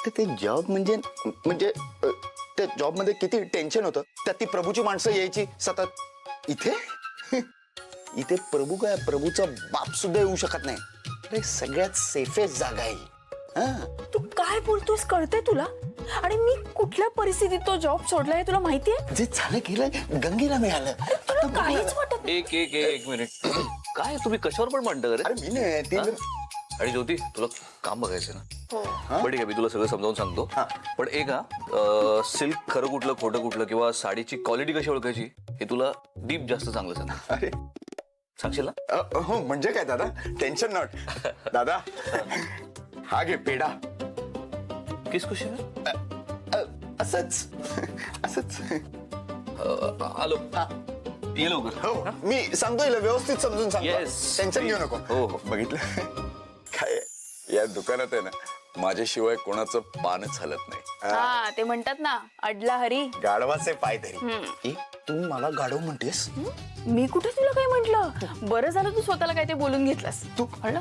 तर ते जॉब म्हणजे त्या जॉब मध्ये किती टेन्शन होतं. त्यात ती प्रभूची माणसं यायची सतत. इथे इथे प्रभू काय, प्रभूचा बाप सुद्धा येऊ शकत नाही. अरे सगळ्यात सेफेस्ट जागा आहे. तू काय बोलतोस कळतंय तुला? आणि मी कुठल्या परिस्थितीत तो जॉब सोडलाय तुला माहितीये? जे झालं गेलं गंगेला मिळालं. तुला काहीच वाटत नाही. एक मिनिट. काय तुम्ही कशावर पण म्हणता रे? अरे मी नाही ती आणि ज्योती तुला काम बघायचं ना. हो. बरं ठीक आहे, मी तुला सगळं समजावून सांगतो. पण एक सिल्क खरं कुठलं खोटं कुठलं किंवा साडीची क्वालिटी कशी ओळखायची हे तुला डीप जास्त चांगलं सांग. अरे सांगशील ना? हो म्हणजे काय दादा, टेन्शन नॉट. दादा हा घे पेढा. किस खुशी असंच असंच. आलो. ये लवकर. हो मी सांगतो हिला व्यवस्थित समजून सांगतो. Yes, टेन्शन घेऊ please. नको. हो. बघितलं काय या दुकानात आहे ना, माझ्याशिवाय कोणाचं पानच हलत नाही. हा ते म्हणतात ना अडला हरी. गाढवाचे पाय धरी. तू मला गाढव म्हणतेस? मी कुठे तुला काय म्हंटल? बरं झालं तू स्वतःला काय ते बोलून घेतलास. तू कळलं?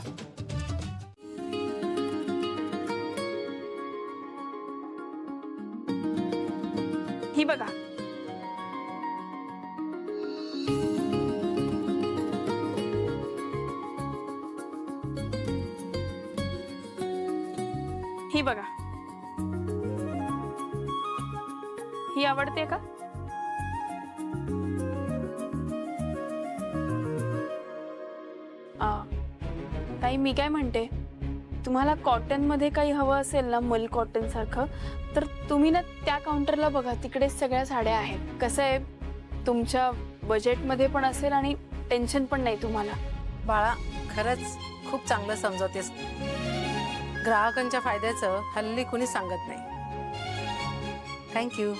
ही बघा. ही बघा. ही आवडते का? ताई मी काय म्हणते, तुम्हाला कॉटन मध्ये काही हवं असेल ना, मल कॉटन सारखं, तर तुम्ही ना त्या काउंटरला बघा, तिकडे सगळ्या साड्या आहेत. कसं आहे, तुमच्या बजेटमध्ये पण असेल आणि टेन्शन पण नाही तुम्हाला. बाळा खरंच खूप चांगलं समजवतेस. ग्राहकांच्या फायद्याचं हल्ली कुणी सांगत नाही. थँक्यू.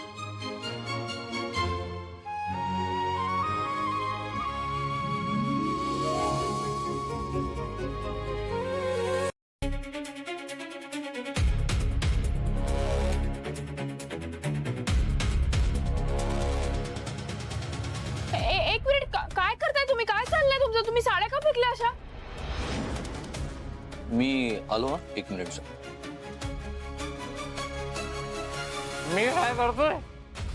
एक मिनिट, काय करताय तुम्ही? काय चाललंय तुमचं? तुम्ही साड्या का फेकल्या अशा? मी आलो ना, एक मिनिट. मी काय करतोय?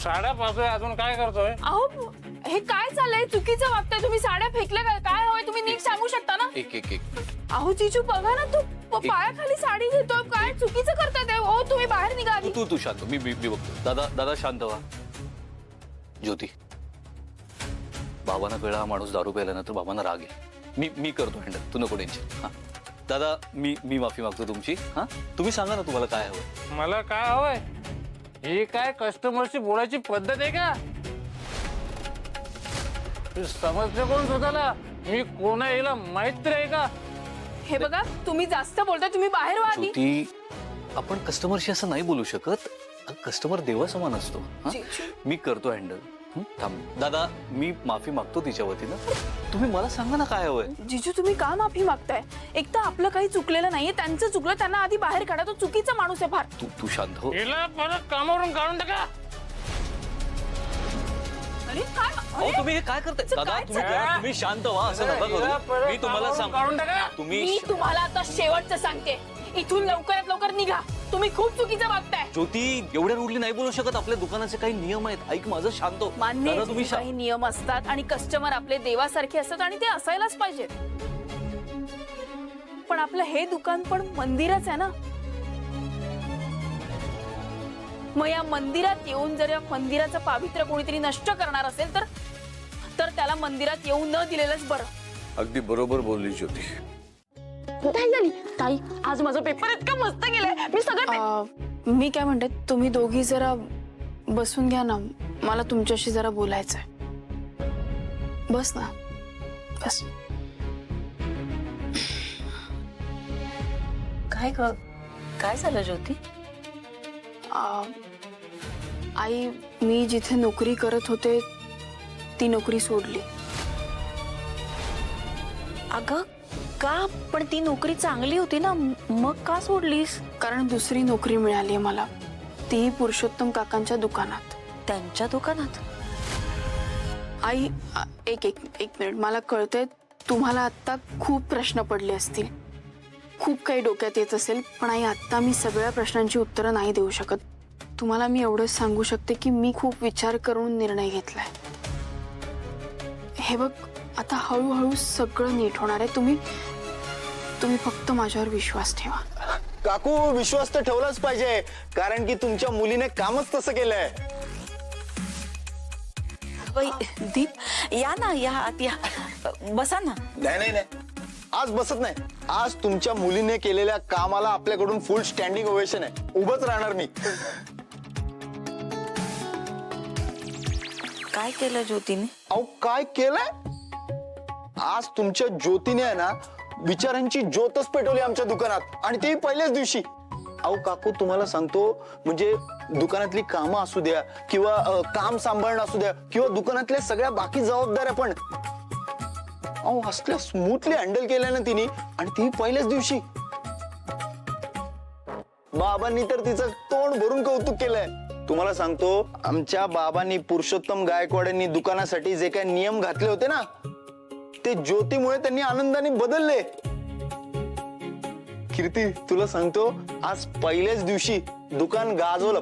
साड्या पाहतोय, अजून काय करतोय? अहो हे काय चाललंय? चुकीचं वागताय तुम्ही. साड्या फेकल्या काय हवंय? तुम्ही नीट सांगू शकता ना? एक अहो जीजू बघा ना, तू पायाखाली साडी घेतोय. काय चुकीचं करताय ते? हो तुम्ही बाहेर निघा आधी. तू शांत हो. मी बघतो. दादा शांत व्हा. ज्योती, बाबांना कळला हा माणूस दारू प्यायला ना तर बाबांना राग येईल. मी करतो हँडल, तू नको टेन्शन. हा दादा, मी माफी मागतो तुमची. हा तुम्ही सांगा ना तुम्हाला काय हवं. मला काय हवंय? ही काय कस्टमरशी बोलायची पद्धत आहे का? समजते कोण स्वतःला? मी कोण आहे हिला माहित आहे का? हे बघा तुम्ही जास्त बोलताय. तुम्ही बाहेर व्हा आधी. ज्योती, आपण कस्टमरशी असं नाही बोलू शकत. कस्टमर देवासमान असतो. मी करतो हँडल. थांब दादा, मी माफी मागतो तिच्या वतीनं. तुम्ही मला सांगा ना काय हवंय. जीजू तुम्ही का माफी मागताय? एक तर आपलं काही चुकलेलं नाहीये, त्यांचं चुकलं. त्यांना आधी बाहेर काढा. तो चुकीचा माणूस आहे फार. तू शांत हो. हिला परत कामावरून काढून टाका. अरे काय? अहो तुम्ही हे काय करताय? दादा तुम्ही शांत व्हा. असं नका करू. मी तुम्हाला काढून टाका. मी तुम्ही तुम्हाला आता शेवटचं सांगते, इथून लवकरात लवकर निघा. तुम्ही खूप चुकीचं वागताय. ज्योती, एवढ्या रूडली नाही बोलू शकत. आपल्या दुकानाचे काही नियम आहेत. ऐक माझं, शांत हो. मान्य आहे, दादा, तुम्ही काही नियम असतात आणि कस्टमर आपले देवासारखे असतात आणि ते असायलाच पाहिजे. पण आपलं हे दुकान पण मंदिरच आहे ना. मग या मंदिरात येऊन जर या मंदिराचं पावित्र्य कोणीतरी नष्ट करणार असेल तर त्याला मंदिरात येऊ न दिलेलंच बरं. अगदी बरोबर बोलली ज्योती. काय झाली ताई? आज माझा पेपर इतका मस्त गेलाय. मी सगळं मी काय म्हणते, तुम्ही दोघी जरा बसून घ्या ना. मला तुमच्याशी जरा बोलायचंय. बस ना, बस. काय झालं ज्योती? आई, मी जिथे नोकरी करत होते ती नोकरी सोडली. अगं का? पण ती नोकरी चांगली होती ना, मग का सोडलीस? कारण दुसरी नोकरी मिळाली मला, तीही पुरुषोत्तम काकांच्या दुकानात. त्यांच्या दुकानात? आई एक मिनिट. मला कळतंय तुम्हाला आता खूप प्रश्न पडले असतील, खूप काही डोक्यात येत असेल, पण आई आत्ता मी सगळ्या प्रश्नांची उत्तरं नाही देऊ शकत. तुम्हाला मी एवढंच सांगू शकते की मी खूप विचार करून निर्णय घेतलाय. हे बघ, आता हळूहळू सगळं नीट होणार आहे. तुम्ही फक्त माझ्यावर विश्वास ठेवा. काकू, विश्वास तर ठेवलाच पाहिजे, कारण की तुमच्या मुलीने कामच तसं केलंय. बाई, दीप या ना, या आत या, बसा ना. नाही नाही नाही, आज बसत नाही. आज तुमच्या मुलीने केलेल्या कामाला आपल्याकडून फुल स्टँडिंग ओवेशन आहे. उभंच राहणार मी. काय केलं ज्योतीने? अहो, काय केलंय? आज तुमच्या ज्योतीने आहे ना विचारांची ज्योतच पेटवली आमच्या दुकानात, आणि तेही पहिल्याच दिवशी. अहो काकू, तुम्हाला सांगतो, म्हणजे दुकानातली कामं असू द्या किंवा काम सांभाळणं असू द्या किंवा दुकानातल्या सगळ्या बाकी जबाबदाऱ्या पण, अहो असल्या स्मूथली हँडल केल्या ना तिने, आणि ती पहिल्याच दिवशी. बाबांनी तर तिचं तोंड भरून कौतुक केलंय. तुम्हाला सांगतो, आमच्या बाबांनी, पुरुषोत्तम गायकवाड यांनी दुकानासाठी जे काही नियम घातले होते ना, ते ज्योतीमुळे त्यांनी आनंदाने बदलले. कीर्ती, तुला सांगतो, आज पहिल्याच दिवशी दुकान गाजवलं.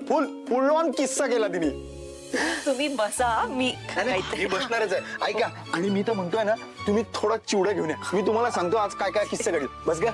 फुल ऑन किस्सा केला तिने. तुम्ही बसा, मी मी बसणारच आहे. ऐका, आणि मी तर म्हणतोय ना, तुम्ही थोडा चिवडा घेऊन या. मी तुम्हाला सांगतो आज काय काय किस्सा घडेल. बस का.